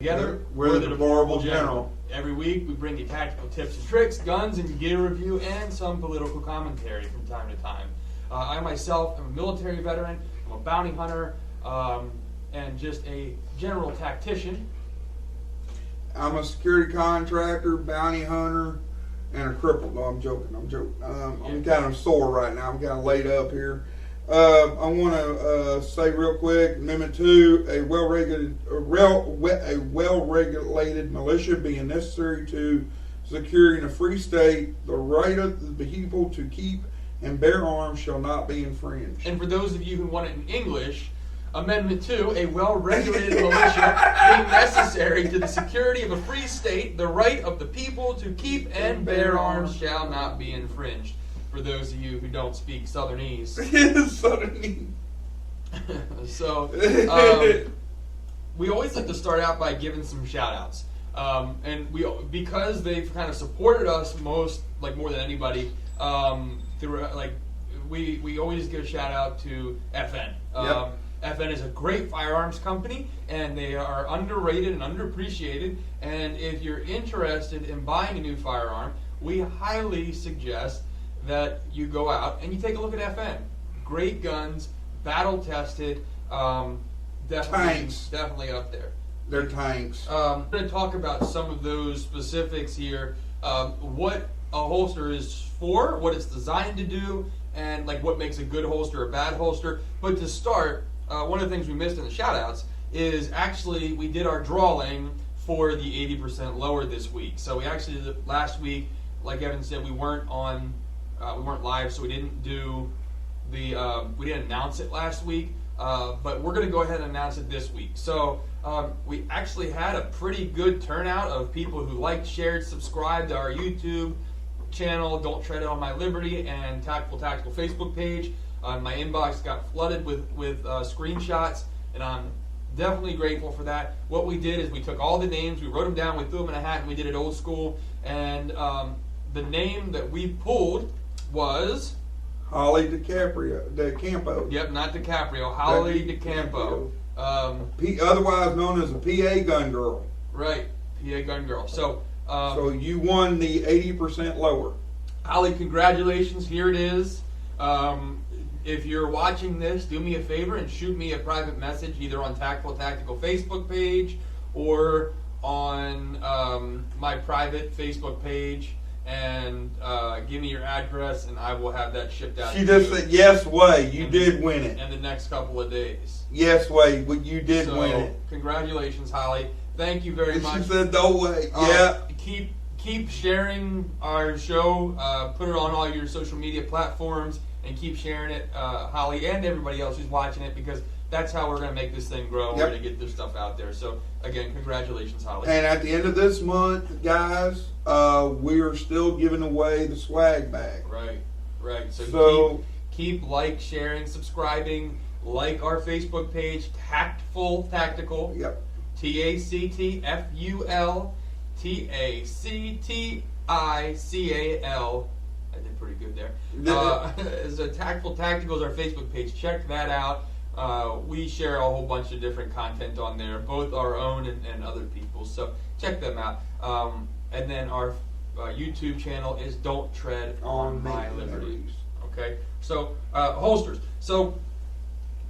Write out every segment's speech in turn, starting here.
Together, we're the Deplorable General. Every week, we bring you tactical tips and tricks, guns and gear review, and some political commentary from time to time. I myself am a military veteran, I'm a bounty hunter, and just a general tactician. I'm a security contractor, bounty hunter, and a cripple. No, I'm joking. I'm kind of sore right now. I'm kind of laid up here. I want to say real quick, Amendment 2, a well-regulated militia being necessary to securing a free state, the right of the people to keep and bear arms shall not be infringed. And for those of you who want it in English, Amendment 2, a well-regulated militia being necessary to the security of a free state, the right of the people to keep and bear arms shall not be infringed. For those of you who don't speak Southernese. Southernese. So, we always like to start out by giving some shout-outs. And because they've kind of supported us more than anybody, we always give a shout-out to FN. Yep. FN is a great firearms company, and they are underrated and underappreciated. And if you're interested in buying a new firearm, we highly suggest that you go out and you take a look at FN. Great guns, battle-tested, definitely up there. They're tanks. I'm going to talk about some of those specifics here, what a holster is for, what it's designed to do, and what makes a good holster a bad holster. But to start, one of the things we missed in the shout-outs is actually we did our drawing for the 80% lower this week. So we actually did it last week. Like Evan said, we weren't live, so we didn't do we didn't announce it last week, but we're going to go ahead and announce it this week. So we actually had a pretty good turnout of people who liked, shared, subscribed to our YouTube channel, Don't Tread on My Liberty, and Tactical Facebook page. My inbox got flooded with screenshots, and I'm definitely grateful for that. What we did is we took all the names, we wrote them down, we threw them in a hat, and we did it old school. And the name that we pulled was Holly DeCampo. Yep, not DiCaprio. Holly DeCampo. Otherwise known as a PA gun girl. Right, PA gun girl. So you won the 80% lower. Holly, congratulations. Here it is. If you're watching this, do me a favor and shoot me a private message either on Tactical Facebook page or on my private Facebook page, and give me your address, and I will have that shipped out. She just said, yes way, you did win it. In the next couple of days. Yes way, you did win it. Congratulations, Holly. Thank you very much. She said, no way. Yeah. Keep sharing our show. Put it on all your social media platforms, and keep sharing it, Holly, and everybody else who's watching it, because that's how we're going to make this thing grow. Yep. We're going to get this stuff out there. So, again, congratulations, Holly. And at the end of this month, guys, we are still giving away the swag bag. Right. So keep sharing, subscribing. Like our Facebook page, Tactical. Yep. TACTFUL TACTICAL. I did pretty good there. So Tactical Tactical is our Facebook page. Check that out. We share a whole bunch of different content on there, both our own and other people's. So check them out. And then our YouTube channel is Don't Tread on My Liberty. Okay. So holsters. So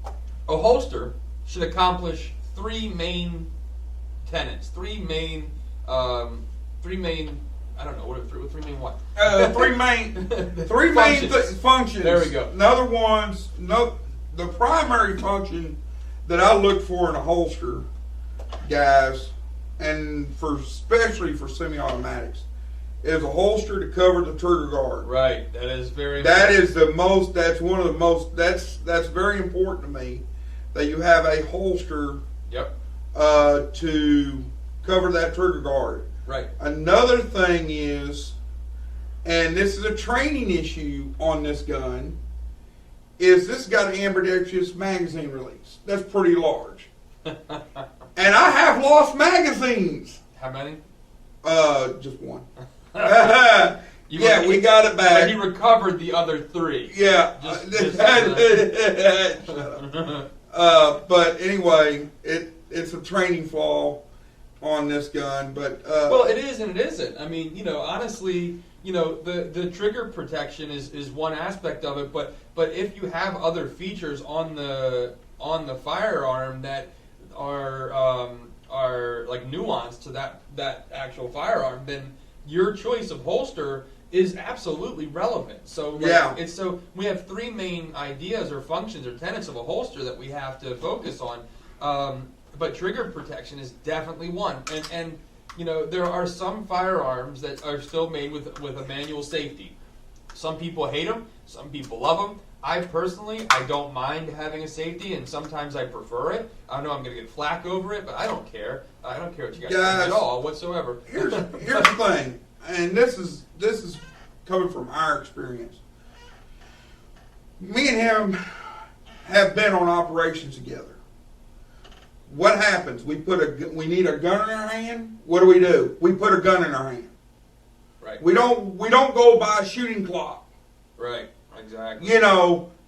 a holster should accomplish three main tenets. Three main. I don't know what three main what. Three main functions. There we go. The primary function that I look for in a holster, guys, and especially for semi-automatics, is a holster to cover the trigger guard. Right. That is very. That is the most. That's one of the most. That's very important to me, that you have a holster. Yep. To cover that trigger guard. Right. Another thing is, and this is a training issue on this gun, is this got an ambidextrous magazine release. That's pretty large. And I have lost magazines. How many? Just one. We got it back. But he recovered the other three. Yeah. Shut up. But anyway, it's a training flaw. on this gun, but well, it is and it isn't. I mean, honestly, the trigger protection is one aspect of it, but if you have other features on the firearm that are like nuanced to that actual firearm, then your choice of holster is absolutely relevant. So we have three main ideas or functions or tenets of a holster that we have to focus on. But trigger protection is definitely one. And there are some firearms that are still made with a manual safety. Some people hate them, some people love them. I personally don't mind having a safety, and sometimes I prefer it. I know I'm going to get flack over it, but I don't care. I don't care what you guys think at all whatsoever. Here's the thing, and this is coming from our experience. Me and him have been on operations together. What happens? We need a gun in our hand. What do? We put a gun in our hand. Right. We don't go by a shooting clock. Right. Exactly.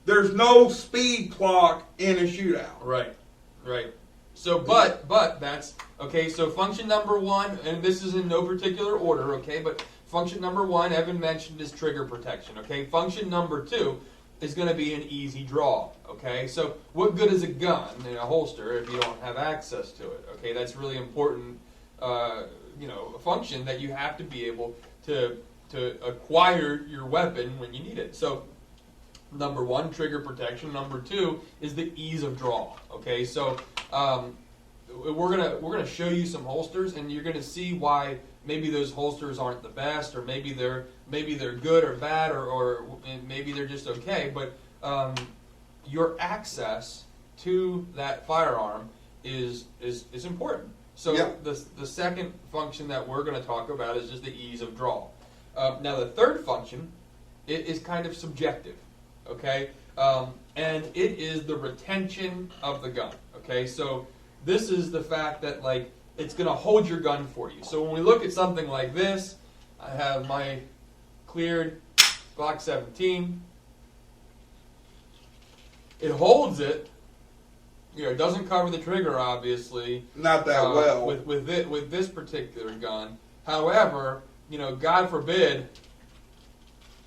There's no speed clock in a shootout. Right. So, but that's okay. So, function number one, and this is in no particular order, okay? But function number one, Evan mentioned, is trigger protection. Okay. Function number two is going to be an easy draw. Okay. So, what good is a gun in a holster if you don't have access to it? Okay, that's really important. A function that you have to be able to acquire your weapon when you need it. So, number one, trigger protection. Number two is the ease of draw. Okay, so we're gonna show you some holsters, and you're gonna see why maybe those holsters aren't the best, or maybe they're good or bad, or maybe they're just okay. But your access to that firearm is important. So the second function that we're going to talk about is just the ease of draw. Now the third function is kind of subjective, okay? And it is the retention of the gun, okay? So this is the fact that it's going to hold your gun for you. So when we look at something like this, I have my cleared Glock 17. It holds it. It doesn't cover the trigger, obviously. Not that well. With this particular gun. However, God forbid.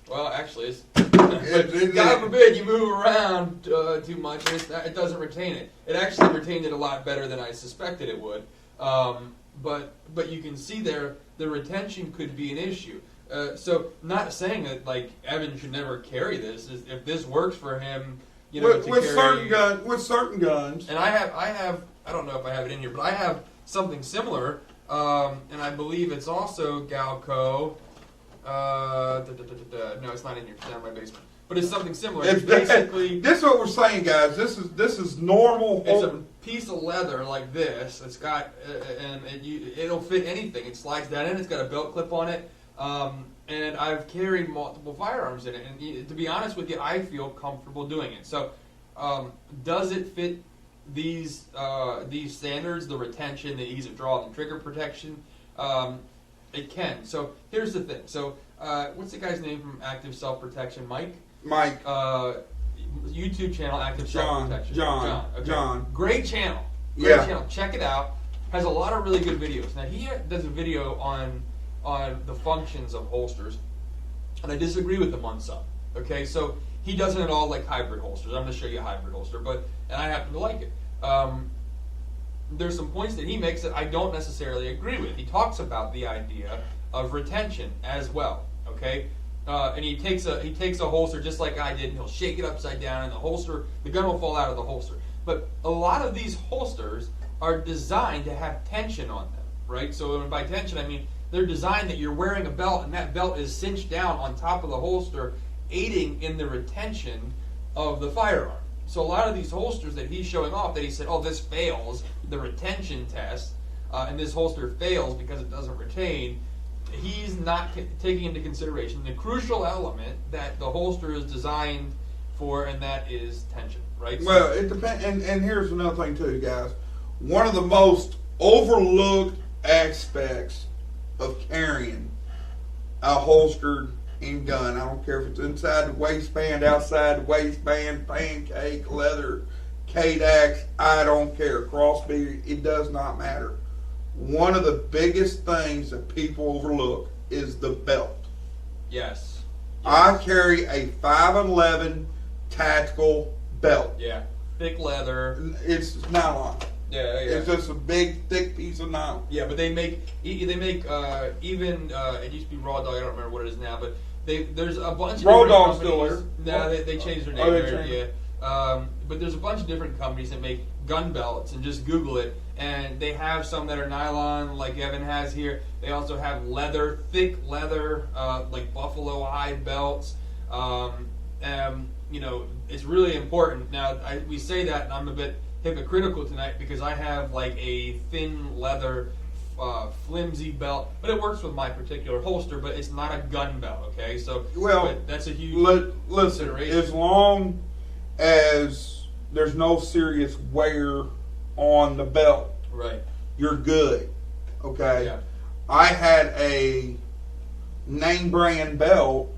Well, actually, God forbid you move around too much. It doesn't retain it. It actually retained it a lot better than I suspected it would. But you can see there the retention could be an issue. So not saying that Evan should never carry this. If this works for him. With certain guns, and I don't know if I have it in here, but I have something similar, and I believe it's also Galco. No, it's not in here. It's down in my basement, but it's something similar. It's basically this is what we're saying, guys. This is normal. It's a piece of leather like this. It's got it'll fit anything. It slides down in. It's got a belt clip on it. And I've carried multiple firearms in it, and to be honest with you, I feel comfortable doing it. So, does it fit these standards, the retention, the ease of draw, and trigger protection? It can. So, here's the thing. So, what's the guy's name from Active Self Protection? Mike. YouTube channel, Active Self Protection. John. Okay. John. Great channel. Great channel. Check it out. Has a lot of really good videos. Now, he does a video on the functions of holsters, and I disagree with him on some. Okay, so he doesn't at all like hybrid holsters. I'm going to show you a hybrid holster, and I happen to like it. There's some points that he makes that I don't necessarily agree with. He talks about the idea of retention as well. Okay, and he takes a holster just like I did, and he'll shake it upside down, and the gun will fall out of the holster. But a lot of these holsters are designed to have tension on them, right? So by tension, I mean they're designed that you're wearing a belt, and that belt is cinched down on top of the holster, aiding in the retention of the firearm. So a lot of these holsters that he's showing off, that he said, this fails the retention test, and this holster fails because it doesn't retain, he's not taking into consideration the crucial element that the holster is designed for, and that is tension, right? Well, it depends, and here's another thing too, guys. One of the most overlooked aspects of carrying a holstered gun, I don't care if it's inside the waistband, outside the waistband, pancake, leather, K-Dax, I don't care, crossbeam, it does not matter. one of the biggest things that people overlook is the belt. Yes. I carry a 511 tactical belt. Yeah. Thick leather. It's nylon. Yeah. It's just a big, thick piece of nylon. Yeah, but they make even it used to be Raw Dog. I don't remember what it is now, but there's a bunch of Raw different Dog's companies. still there. No, they changed their name. Oh, they there, changed yeah. it. But there's a bunch of different companies that make gun belts, and just Google it, and they have some that are nylon, like Evan has here. They also have leather, thick leather, like buffalo hide belts. You know, it's really important. Now, we say that, and I'm a bit hypocritical tonight because I have like a thin leather, flimsy belt, but it works with my particular holster. But it's not a gun belt, okay? So, but that's a huge listen. consideration. As long as there's no serious wear on the belt, Right. you're good. Okay. Yeah. I had a name brand belt.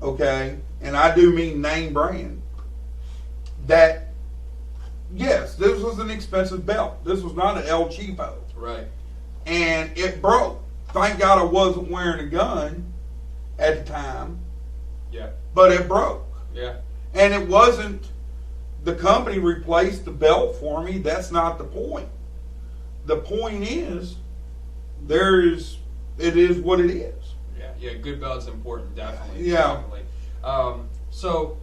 Okay, and I do mean name brand. That, yes, this was an expensive belt. This was not an El Cheapo. Right. And it broke. Thank God I wasn't wearing a gun at the time. Yeah. But it broke. Yeah. And it wasn't the company replaced the belt for me. That's not the point. The point is, it is what it is. Yeah, good belt's important, definitely. Yeah. Definitely. So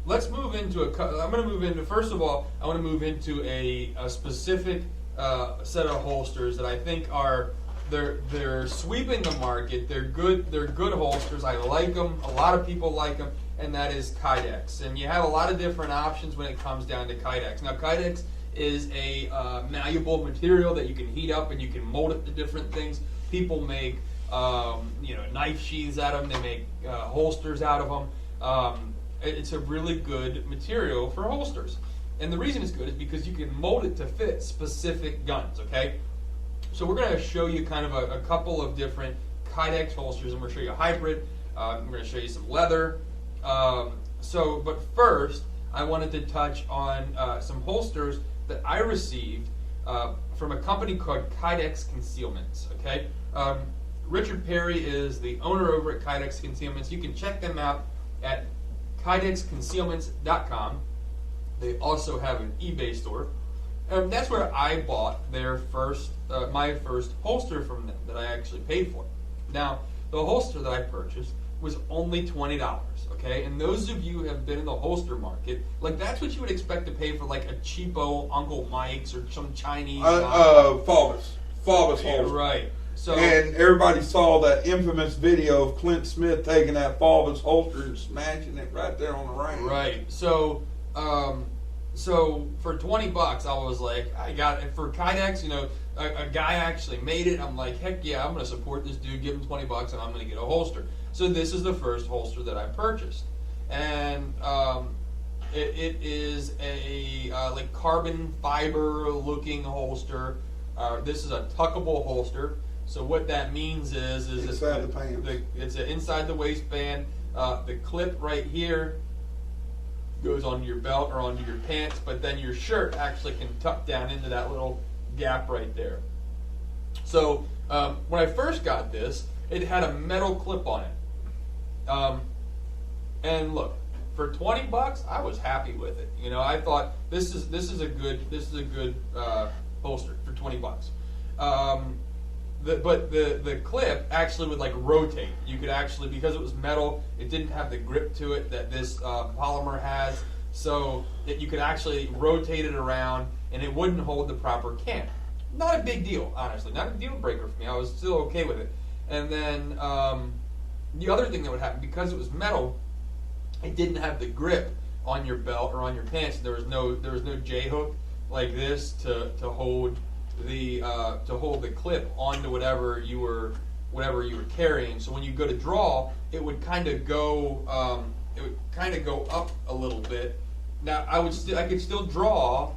let's move into I'm going to move into, first of all, I want to move into a specific set of holsters that I think they're sweeping the market. They're good holsters. I like them. A lot of people like them, and that is Kydex. And you have a lot of different options when it comes down to Kydex. Now, Kydex is a malleable material that you can heat up and you can mold it to different things. People make knife sheaths out of them. They make holsters out of them. It's a really good material for holsters. And the reason it's good is because you can mold it to fit specific guns, okay? So we're going to show you kind of a couple of different Kydex holsters, and we're going to show you a hybrid. I'm going to show you some leather. But first, I wanted to touch on some holsters that I received from a company called Kydex Concealments, okay? Richard Perry is the owner over at Kydex Concealments. You can check them out at kydexconcealments.com. They also have an eBay store. That's where I bought my first holster from them that I actually paid for. Now, the holster that I purchased was only $20, okay? And those of you who have been in the holster market, like that's what you would expect to pay for like a cheapo Uncle Mike's or some Chinese. Faubus holster. Right. So, and everybody saw that infamous video of Clint Smith taking that Faubus holster and smashing it right there on the range. Right. So for $20, I was like, I got it for Kydex. You know, a guy actually made it. I'm like, heck yeah, I'm going to support this dude. Give him $20, and I'm going to get a holster. So this is the first holster that I purchased, and it is a like carbon fiber looking holster. This is a tuckable holster. So what that means is inside the pants. It's inside the waistband. The clip right here goes onto your belt or onto your pants, but then your shirt actually can tuck down into that little gap right there. So when I first got this, it had a metal clip on it. And look, for $20, I was happy with it. You know, I thought this is a good holster for $20. But the clip actually would like rotate. You could actually, because it was metal, it didn't have the grip to it that this polymer has, so that you could actually rotate it around and it wouldn't hold the proper cam. Not a big deal, honestly. Not a deal breaker for me. I was still okay with it. And then the other thing that would happen, because it was metal, it didn't have the grip on your belt or on your pants. There was no J hook like this to hold the clip onto whatever you were carrying. So when you go to draw, it would kind of go up a little bit. Now I could still draw,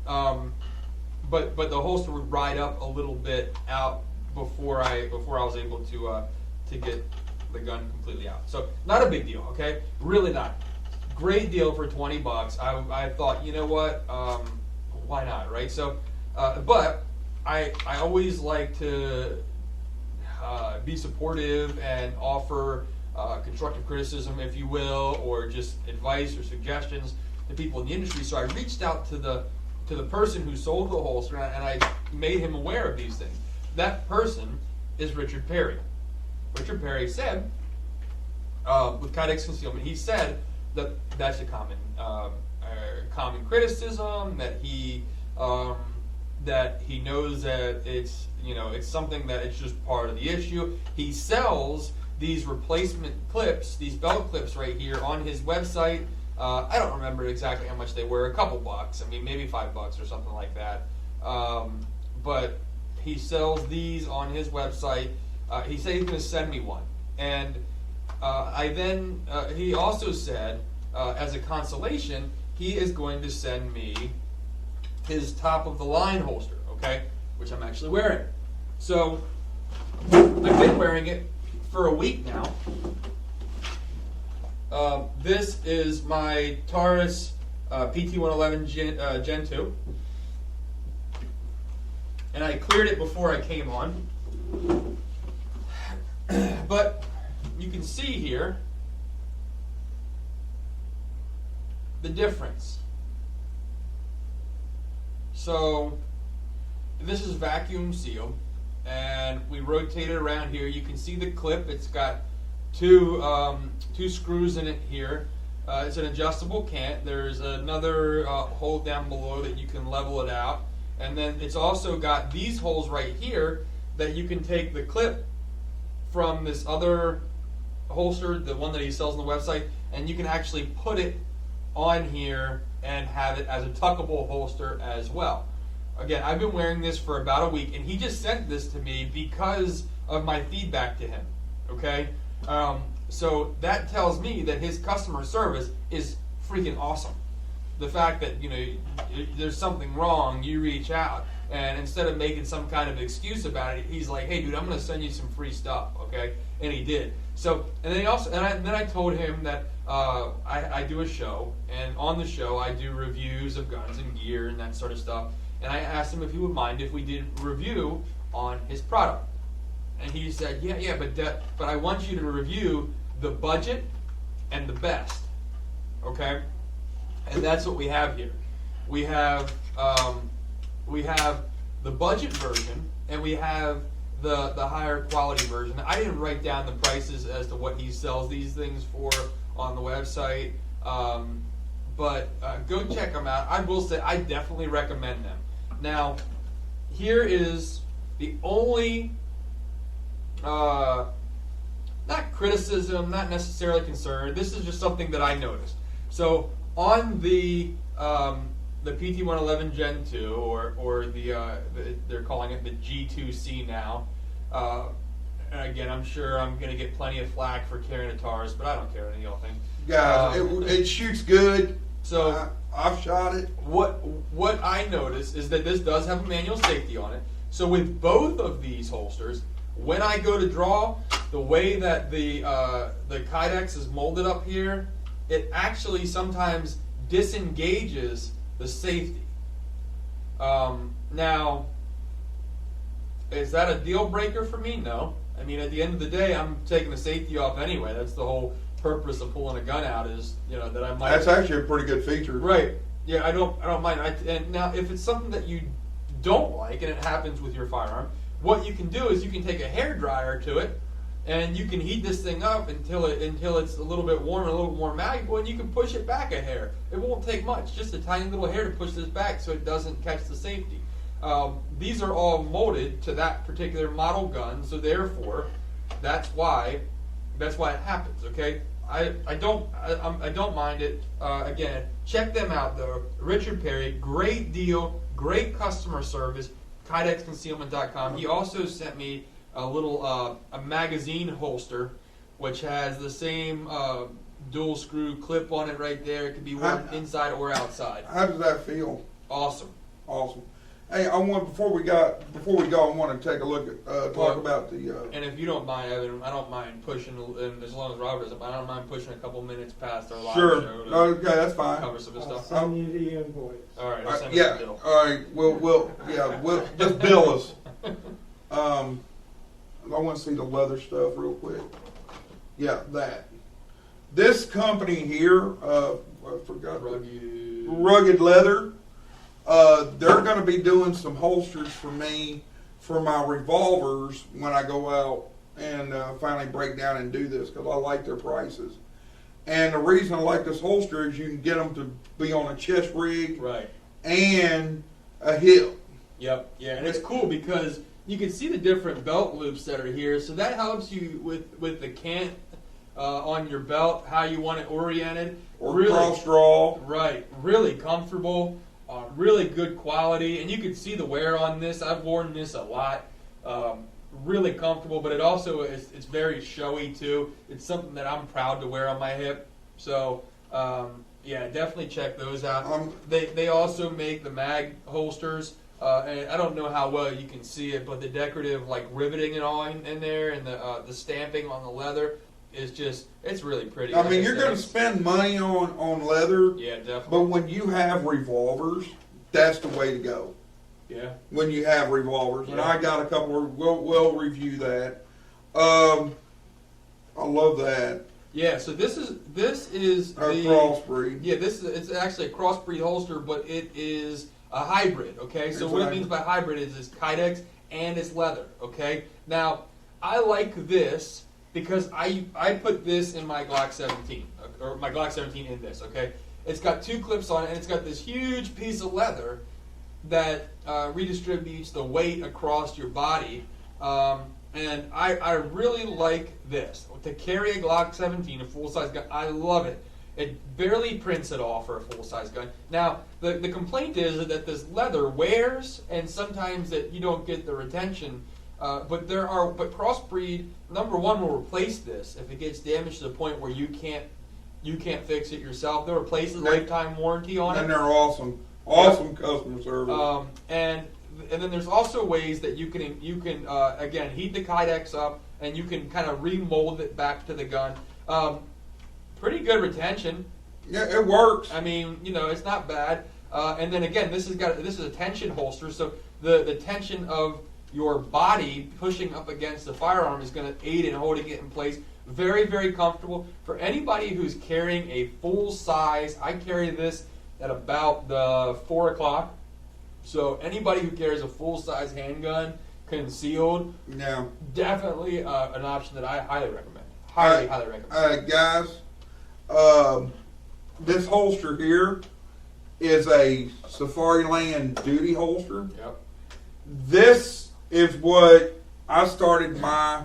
but the holster would ride up a little bit out before I was able to get the gun completely out. So not a big deal, okay? Really not. Great deal for $20. I thought, you know what? Why not, right? So. But I always like to be supportive and offer constructive criticism, if you will, or just advice or suggestions to people in the industry. So I reached out to the person who sold the holster, and I made him aware of these things. That person is Richard Perry. Richard Perry said, with Kydex concealment, he said that that's a common criticism, that he knows that it's something that it's just part of the issue. He sells these replacement clips, these belt clips right here on his website. I don't remember exactly how much they were, a couple bucks. I mean, maybe $5 or something like that. But he sells these on his website. He said he's going to send me one. And he also said, as a consolation, he is going to send me his top of the line holster, okay, which I'm actually wearing. So I've been wearing it for a week now. This is my Taurus PT-111 Gen 2, and I cleared it before I came on. But you can see here the difference. So this is vacuum sealed, and we rotate it around here. You can see the clip. It's got two screws in it here. It's an adjustable cant. There's another hole down below that you can level it out, and then it's also got these holes right here that you can take the clip from this other holster, the one that he sells on the website, and you can actually put it on here and have it as a tuckable holster as well. Again, I've been wearing this for about a week, and he just sent this to me because of my feedback to him. Okay, so that tells me that his customer service is freaking awesome. The fact that there's something wrong, you reach out, and instead of making some kind of excuse about it, he's like, "Hey, dude, I'm going to send you some free stuff." Okay, and he did. So, and then I told him that I do a show, and on the show I do reviews of guns and gear and that sort of stuff. And I asked him if he would mind if we did a review on his product, and he said, "Yeah, but I want you to review the budget and the best." Okay, and that's what we have here. We have the budget version, and we have the higher quality version. I didn't write down the prices as to what he sells these things for on the website, but go check them out. I will say I definitely recommend them. Now, here is the only, not criticism, not necessarily concern. This is just something that I noticed. So on the PT-111 Gen 2, or they're calling it the G2C now. And again, I'm sure I'm going to get plenty of flack for carrying a Taurus, but I don't care what any of y'all think. Guys, it shoots good. So I've shot it. What I noticed is that this does have a manual safety on it. So with both of these holsters, when I go to draw, the way that the Kydex is molded up here, it actually sometimes disengages the safety. Now, is that a deal breaker for me? No. I mean, at the end of the day, I'm taking the safety off anyway. That's the whole purpose of pulling a gun out, is that I might. That's actually a pretty good feature. Right. Yeah, I don't mind. And now, if it's something that you don't like, and it happens with your firearm, what you can do is you can take a hair dryer to it, and you can heat this thing up until it's a little bit warm and a little more malleable, and you can push it back a hair. It won't take much, just a tiny little hair to push this back so it doesn't catch the safety. These are all molded to that particular model gun, so therefore, that's why it happens. Okay, I don't mind it. Again, check them out though. Richard Perry, great deal, great customer service. KydexConcealment.com. He also sent me a little a magazine holster, which has the same dual screw clip on it right there. It can be worn inside or outside. How does that feel? Awesome. Awesome. Hey, I want before we go, I want to take a look at talk about the. And if you don't mind, Evan, I don't mind pushing, and as long as Robert doesn't, I don't mind pushing a couple minutes past our live Sure. show to Okay, that's fine. cover some of this I'll stuff. send you the invoice. All right, I'll send Yeah. you the bill. All right. We'll just bill us. I want to see the leather stuff real quick. Yeah, that. This company here, I forgot. Rugged Leather. They're going to be doing some holsters for me for my revolvers when I go out and finally break down and do this because I like their prices. And the reason I like this holster is you can get them to be on a chest rig Right. and a hip. Yep. Yeah, and it's cool because you can see the different belt loops that are here, so that helps you with the cant on your belt, how you want it oriented. Or really, cross draw. Right. Really comfortable. Really good quality, and you can see the wear on this. I've worn this a lot. Really comfortable, but it also it's very showy too. It's something that I'm proud to wear on my hip. So yeah, definitely check those out. They also make the mag holsters, and I don't know how well you can see it, but the decorative like riveting and all in there, and the stamping on the leather is just it's really pretty. I mean, you're going to spend money on leather. Yeah, definitely. But when you have revolvers, that's the way to go. Yeah. When you have revolvers, and Yeah. I got a couple. We'll review that. I love that. Yeah. So this is the crossbreed. Yeah, it's actually a crossbreed holster, but it is a hybrid. Okay. So what it means by hybrid is it's Kydex and it's leather. Okay. Now I like this because I put this in my Glock 17 or my Glock 17 in this. Okay. It's got two clips on it, and it's got this huge piece of leather that redistributes the weight across your body. And I really like this. To carry a Glock 17, a full-size gun, I love it. It barely prints at all for a full-size gun. Now, the complaint is that this leather wears, and sometimes that you don't get the retention. But crossbreed, number one, will replace this if it gets damaged to the point where you can't fix it yourself. They'll replace the lifetime warranty on it. And they're awesome. Awesome customer service. And then there's also ways that you can again heat the Kydex up and you can kind of remold it back to the gun. Pretty good retention. Yeah, it works. I mean, it's not bad. And then again, this is a tension holster, so the tension of your body pushing up against the firearm is going to aid in holding it in place. Very, very comfortable. For anybody who's carrying a full size, I carry this at about the 4 o'clock. So anybody who carries a full size handgun concealed, definitely an option that I highly recommend. Highly recommend. Guys, this holster here is a Safari Land duty holster. Yep. This is what I started my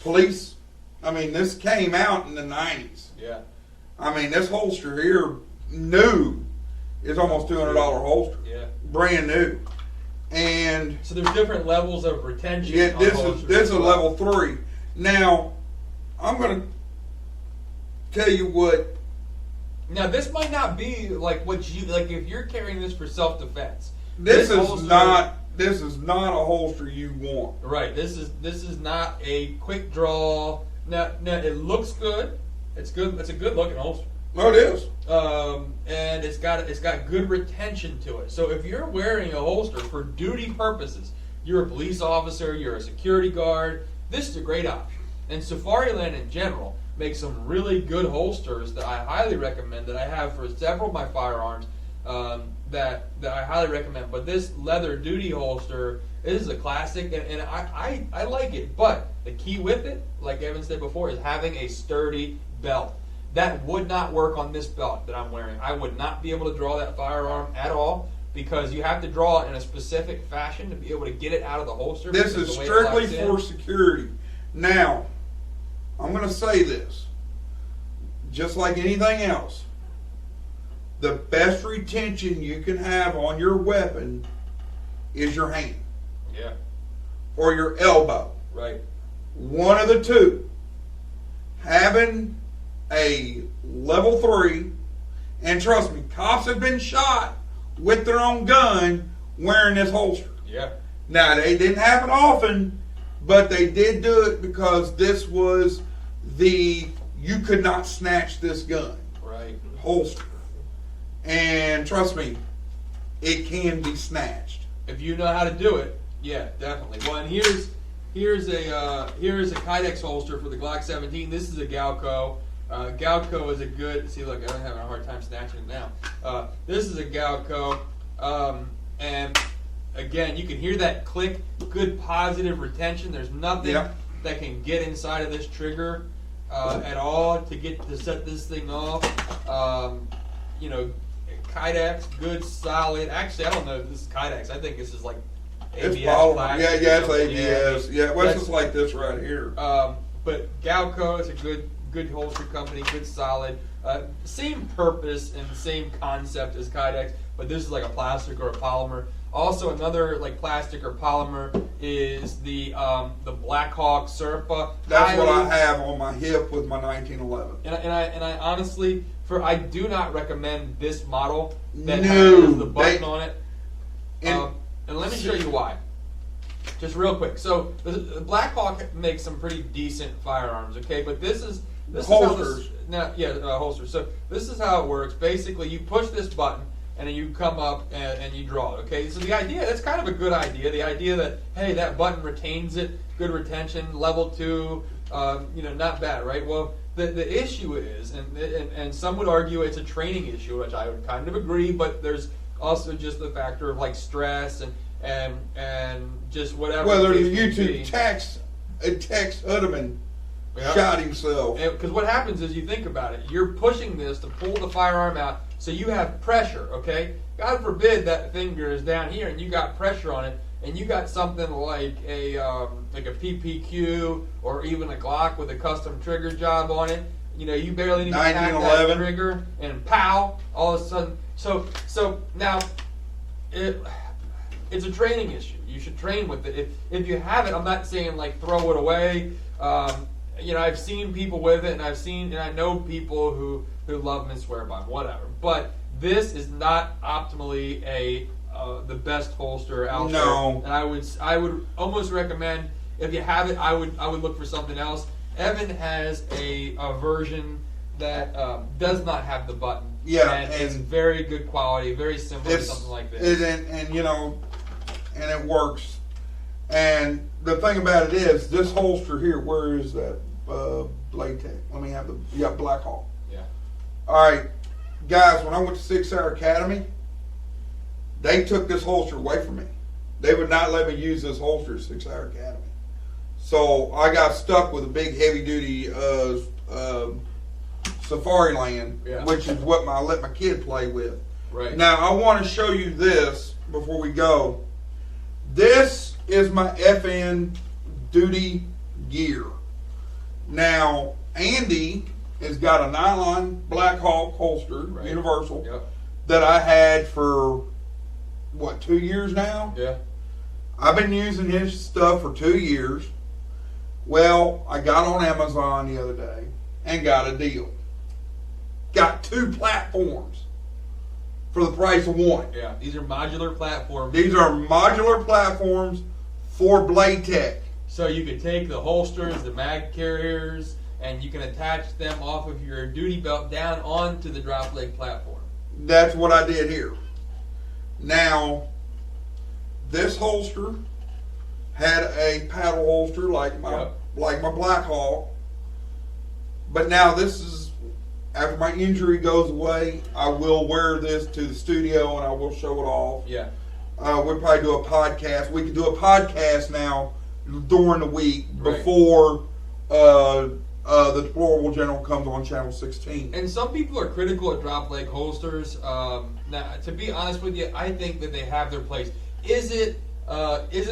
police. I mean, this came out in the 90s. Yeah. I mean, this holster here, new, is almost $200 holster. Yeah. Brand new. And so there's different levels of retention. yeah, this is a level 3. Now, I'm going to tell you what. Now, this might not be like what you like if you're carrying this for self-defense. This is not a holster you want. Right. This is not a quick draw. Now it looks good. It's good. It's a good looking holster. Oh, it is. And it's got good retention to it. So if you're wearing a holster for duty purposes, you're a police officer, you're a security guard, this is a great option. And Safariland in general makes some really good holsters that I highly recommend. That I have for several of my firearms. That I highly recommend. But this leather duty holster is a classic, and I like it. But the key with it, like Evan said before, is having a sturdy belt. That would not work on this belt that I'm wearing. I would not be able to draw that firearm at all because you have to draw it in a specific fashion to be able to get it out of the holster. This is strictly for security. Now, I'm going to say this. Just like anything else, the best retention you can have on your weapon is your hand. Yeah. Or your elbow. Right. One of the two. Having a level 3, and trust me, cops have been shot with their own gun wearing this holster. Yeah. Now, they didn't happen often, but they did do it because this was you could not snatch this gun. Right. Holster. And trust me, it can be snatched. If you know how to do it, yeah, definitely. Well, and here's a Kydex holster for the Glock 17. This is a Galco. Galco is a good. See, look, I'm having a hard time snatching it now. This is a Galco, and again, you can hear that click. Good positive retention. There's nothing that can get inside of this trigger at all to set this thing off. Kydex, good, solid. Actually, I don't know if this is Kydex. I think this is like ABS. It's polymer. Plastic. Yeah, it's ABS. Yeah, well, it's just like this right here. But Galco is a good holster company, good, solid. Same purpose and same concept as Kydex, but this is like a plastic or a polymer. Also, another like plastic or polymer is the Blackhawk Serpa. That's what I have on my hip with my 1911. And I honestly, I do not recommend this model that No, has the button on it. And let me show you why. Just real quick. So the Blackhawk makes some pretty decent firearms, okay? But this is holsters. Holsters. So this is how it works. Basically, you push this button, and then you come up and you draw it, okay? So the idea, that's kind of a good idea. The idea that, hey, that button retains it, good retention, level 2, not bad, right? Well, the issue is, and some would argue it's a training issue, which I would kind of agree, but there's also just the factor of like stress and just whatever. Well, there's a YouTube text Hudeman shot himself. Because what happens is, you think about it, you're pushing this to pull the firearm out, so you have pressure, okay? God forbid that finger is down here and you got pressure on it, and you got something like a PPQ or even a Glock with a custom trigger job on it. You barely need to tap that trigger, and pow! All of a sudden, so now it's a training issue. You should train with it. If you have it, I'm not saying like throw it away. I've seen people with it, and I know people who love them and swear by them, whatever. But this is not optimally the best holster out there. And I would almost recommend, if you have it, I would look for something else. Evan has a version that does not have the button. Yeah, and it's very good quality, very similar to something like this. And it works. And the thing about it is, this holster here, where is that blade tech? Let me have Blackhawk. Yeah. All right, guys, when I went to 6 Hour Academy, they took this holster away from me. They would not let me use this holster at 6 Hour Academy. So I got stuck with a big heavy duty Safari Land, which is what I let my kid play with. Right. Now I want to show you this before we go. This is my FN duty gear. Now Andy has got a nylon Blackhawk holster, universal, that I had for 2 years now? Yeah. I've been using his stuff for 2 years. Well, I got on Amazon the other day and got a deal. Got 2 platforms for the price of 1. Yeah, these are modular platforms. These are modular platforms for blade tech. So you can take the holsters, the mag carriers, and you can attach them off of your duty belt down onto the drop leg platform. That's what I did here. Now, this holster had a paddle holster like my Blackhawk, but now this is, after my injury goes away, I will wear this to the studio and I will show it off. Yeah. We'll probably do a podcast. We can do a podcast now during the week before the Deplorable General comes on Channel 16. And some people are critical at drop leg holsters. Now, to be honest with you, I think that they have their place. Is it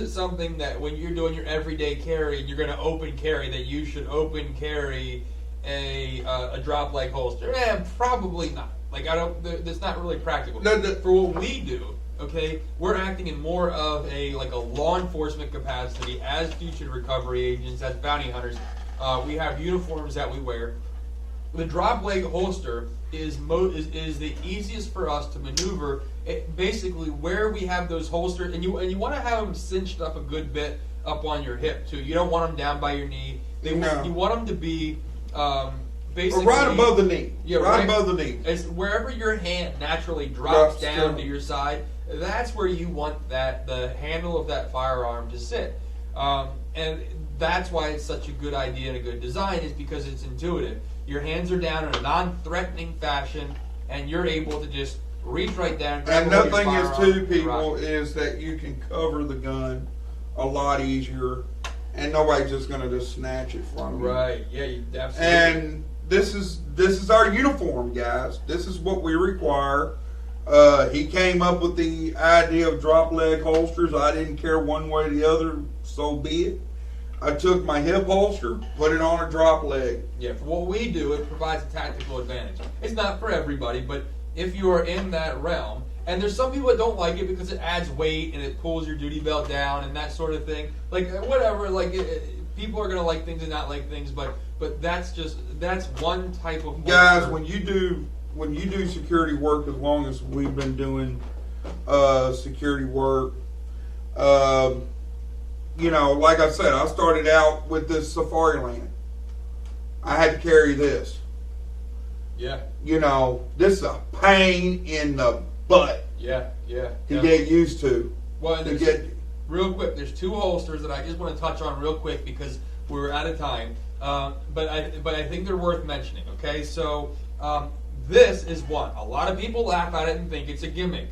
something that when you're doing your everyday carry and you're going to open carry, that you should open carry a drop leg holster? Probably not. That's not really practical. For what we do, okay, we're acting in more of a law enforcement capacity as future recovery agents, as bounty hunters. We have uniforms that we wear. the drop leg holster is the easiest for us to maneuver. Basically, where we have those holsters, and you want to have them cinched up a good bit up on your hip too. You don't want them down by your knee. You want them to be basically right above the knee. Yeah, right above the knee. It's wherever your hand naturally drops down to your side. That's where you want the handle of that firearm to sit, and that's why it's such a good idea and a good design, is because it's intuitive. Your hands are down in a non-threatening fashion, and you're able to just reach right down. And another thing is too, people, is that you can cover the gun a lot easier, and nobody's just going to just snatch it from you. Right? Yeah, you absolutely. And this is our uniform, guys. This is what we require. He came up with the idea of drop leg holsters. I didn't care one way or the other, so be it. I took my hip holster, put it on a drop leg. Yeah, for what we do, it provides a tactical advantage. It's not for everybody, but if you are in that realm, and there's some people that don't like it because it adds weight and it pulls your duty belt down and that sort of thing. Like, whatever, like, people are going to like things and not like things, but that's one type of... Guys, when you do security work, as long as we've been doing security work, you know, like I said, I started out with this Safari Land. I had to carry this. Yeah. You know, this is a pain in the butt. Yeah. To get used to. Well, and real quick, there's two holsters that I just want to touch on real quick because we're out of time. But I think they're worth mentioning. Okay, so this is one. A lot of people laugh at it and think it's a gimmick.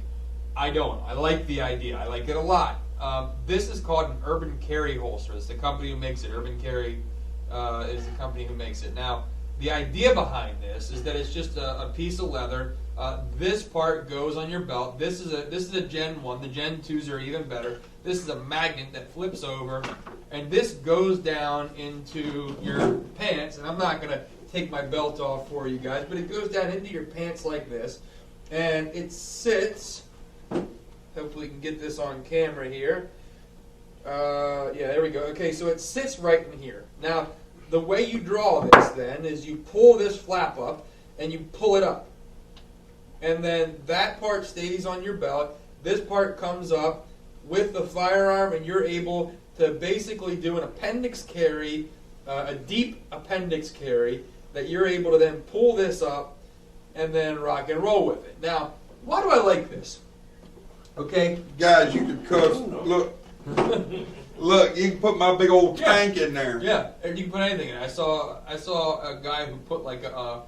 I don't. I like the idea. I like it a lot. This is called an Urban Carry holster. It's the company who makes it. Urban Carry is the company who makes it. Now, the idea behind this is that it's just a piece of leather. This part goes on your belt. This is a Gen 1. The Gen 2s are even better. This is a magnet that flips over, and this goes down into your pants. And I'm not going to take my belt off for you guys, but it goes down into your pants like this, and it sits... Hopefully we can get this on camera here. Yeah, there we go. Okay, so it sits right in here. Now, the way you draw this then is you pull this flap up and you pull it up. And then that part stays on your belt. This part comes up with the firearm, and you're able to basically do an appendix carry, a deep appendix carry, that you're able to then pull this up and then rock and roll with it. Now, why do I like this? Okay, guys, you could cuss. Look, you can put my big old tank in there. Yeah, and you can put anything in it. I saw a guy who put like a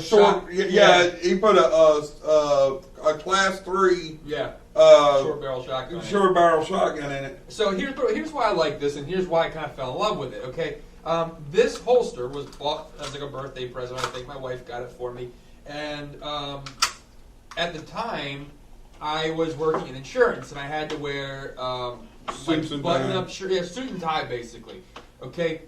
short. Shot. Yeah, he put a class 3. Yeah. Short barrel shotgun. Short barrel shotgun in it. So here's why I like this, and here's why I kind of fell in love with it. Okay, this holster was bought as like a birthday present. I think my wife got it for me, and at the time, I was working in insurance, and I had to wear suits and button-up shirt, suit and tie, basically. Okay.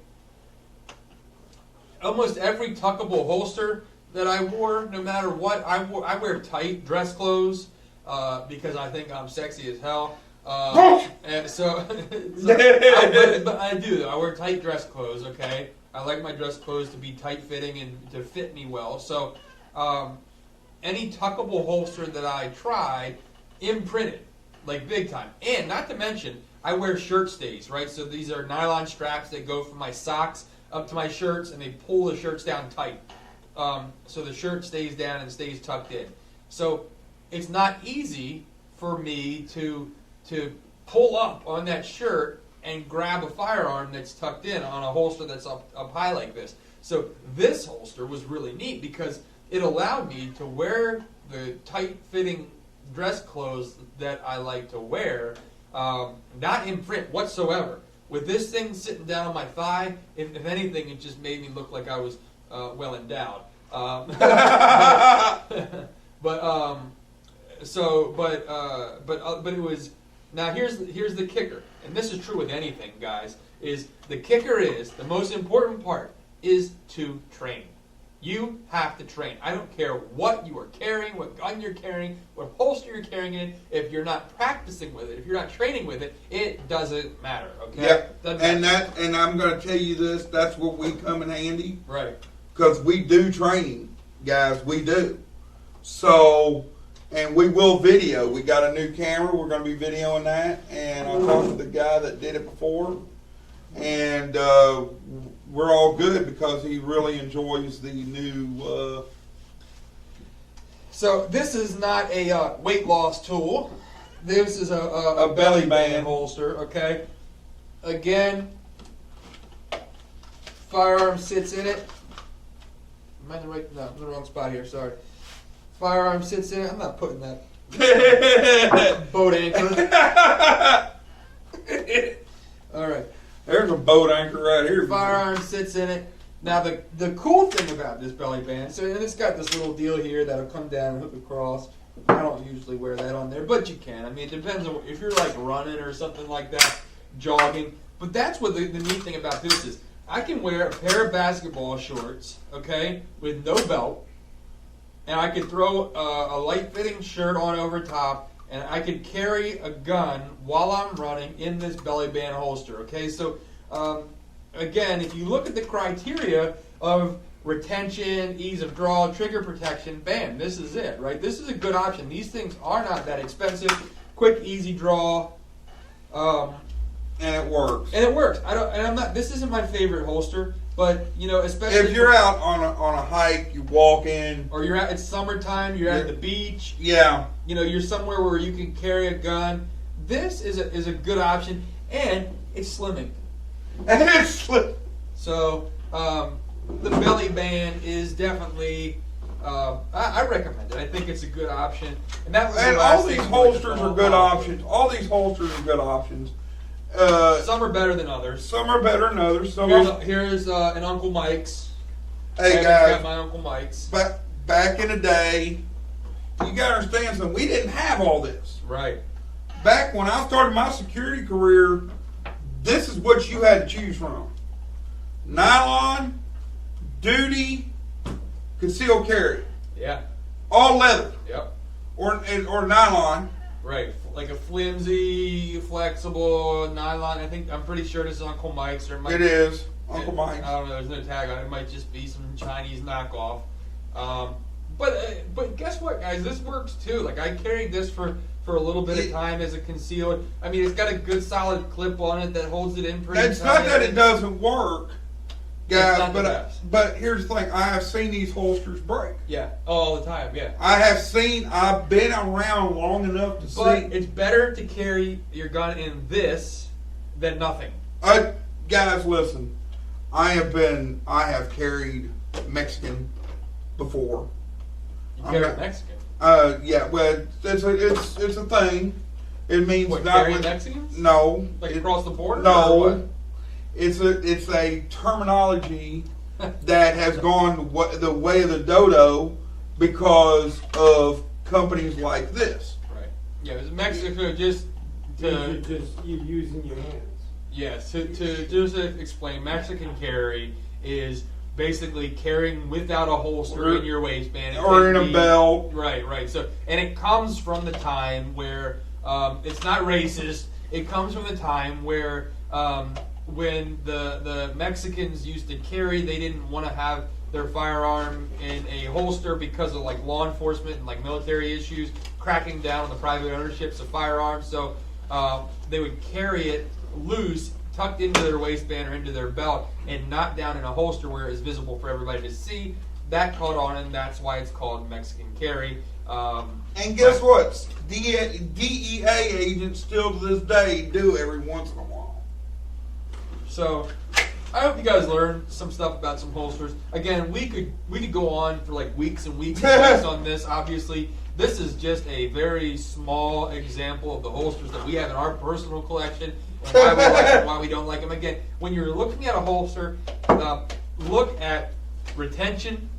Almost every tuckable holster that I wore, no matter what, I wear tight dress clothes because I think I'm sexy as hell. And so but I do. I wear tight dress clothes. Okay. I like my dress clothes to be tight-fitting and to fit me well. So. Any tuckable holster that I tried, imprinted, like big time. And not to mention, I wear shirt stays, right? So these are nylon straps that go from my socks up to my shirts, and they pull the shirts down tight. So the shirt stays down and stays tucked in. So it's not easy for me to pull up on that shirt and grab a firearm that's tucked in on a holster that's up high like this. So this holster was really neat because it allowed me to wear the tight-fitting dress clothes that I like to wear, not in print whatsoever. With this thing sitting down on my thigh, if anything, it just made me look like I was well endowed. But it was. Now here's the kicker, and this is true with anything, guys. Is the kicker is the most important part is to train. You have to train. I don't care what you are carrying, what gun you're carrying, what holster you're carrying in. If you're not practicing with it, if you're not training with it, it doesn't matter. Okay. Yeah. And I'm going to tell you this. That's where we come in handy. Right. because we do training, guys. We do. So, and we will video. We got a new camera. We're going to be videoing that. And I talked to the guy that did it before. And we're all good because he really enjoys the new... So this is not a weight loss tool. This is a belly band holster, okay? Again, firearm sits in it. Am I in the right? No, I'm in the wrong spot here, sorry. Firearm sits in it. I'm not putting that boat anchor. All right. There's a boat anchor right here. Firearm sits in it. Now the cool thing about this belly band, so and it's got this little deal here that'll come down and hook across. I don't usually wear that on there, but you can. I mean, it depends on if you're like running or something like that, jogging. But that's what the neat thing about this is. I can wear a pair of basketball shorts, okay, with no belt, and I could throw a light-fitting shirt on over top, and I could carry a gun while I'm running in this belly band holster, okay? So, again, if you look at the criteria of retention, ease of draw, trigger protection, bam, this is it, right? This is a good option. These things are not that expensive. Quick, easy draw. And it works. And it works. I'm not. This isn't my favorite holster, but you know, especially if you're out on a hike, you walk in, or you're at it's summertime, you're at the beach. Yeah. You know, you're somewhere where you can carry a gun. This is a good option, and it's slimming. So the belly band is definitely. I recommend it. I think it's a good option, and all these holsters are good options. All these holsters are good options. Some are better than others. Some are better than others. Here's an Uncle Mike's. Hey guys, got my Uncle Mike's. Back in the day, you gotta understand something. We didn't have all this. Right. Back when I started my security career, this is what you had to choose from: nylon, duty, concealed carry. Yeah. All leather. Yep. Or nylon. Right, like a flimsy, flexible nylon. I'm pretty sure this is Uncle Mike's. It is Uncle Mike's. I don't know. There's no tag on it. It might just be some Chinese knockoff. But guess what, guys? This works too. Like I carried this for a little bit of time as a concealed. I mean, it's got a good solid clip on it that holds it in pretty tight. It's not that it doesn't work, guys. But here's the thing: I have seen these holsters break. Yeah, all the time. Yeah, I've been around long enough to see. But it's better to carry your gun in this than nothing. Guys, listen. I have carried Mexican before. You carried Mexican? Yeah. Well, it's a thing. It means what, not carrying Mexicans? No. Like across the border? No. Or what? It's a terminology that has gone the way of the dodo because of companies like this. Right. Yeah, it was Mexico just to... Just you using your hands. Yes, to just explain, Mexican carry is basically carrying without a holster in your waistband. Or in a belt. Right. So, and it comes from the time where, it's not racist, it comes from the time where... when the Mexicans used to carry, they didn't want to have their firearm in a holster because of like law enforcement and like military issues cracking down on the private ownerships of firearms. So they would carry it loose, tucked into their waistband or into their belt, and not down in a holster where it was visible for everybody to see. That caught on, and that's why it's called Mexican carry. And guess what? DEA agents still to this day do every once in a while. So, I hope you guys learned some stuff about some holsters. Again, we could go on for like weeks and weeks and weeks on this. Obviously, this is just a very small example of the holsters that we have in our personal collection and why we like them, why we don't like them. Again, when you're looking at a holster, look at retention,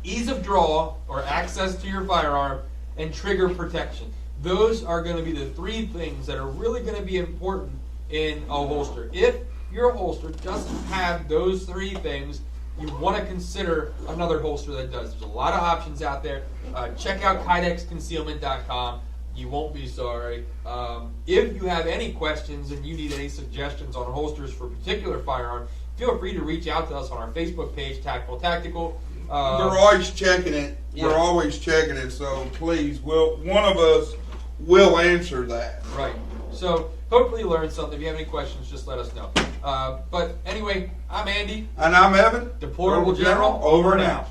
ease of draw or access to your firearm, and trigger protection. Those are going to be the three things that are really going to be important in a holster. If your holster doesn't have those three things, you want to consider another holster that does. There's a lot of options out there. Check out kydexconcealment.com. You won't be sorry. If you have any questions and you need any suggestions on holsters for a particular firearm, feel free to reach out to us on our Facebook page, Tactful Tactical. They're always checking it. Yeah. We're always checking it, so please, one of us will answer that. Right. So hopefully you learned something. If you have any questions, just let us know. But anyway, I'm Andy. And I'm Evan. Deplorable General, over and out.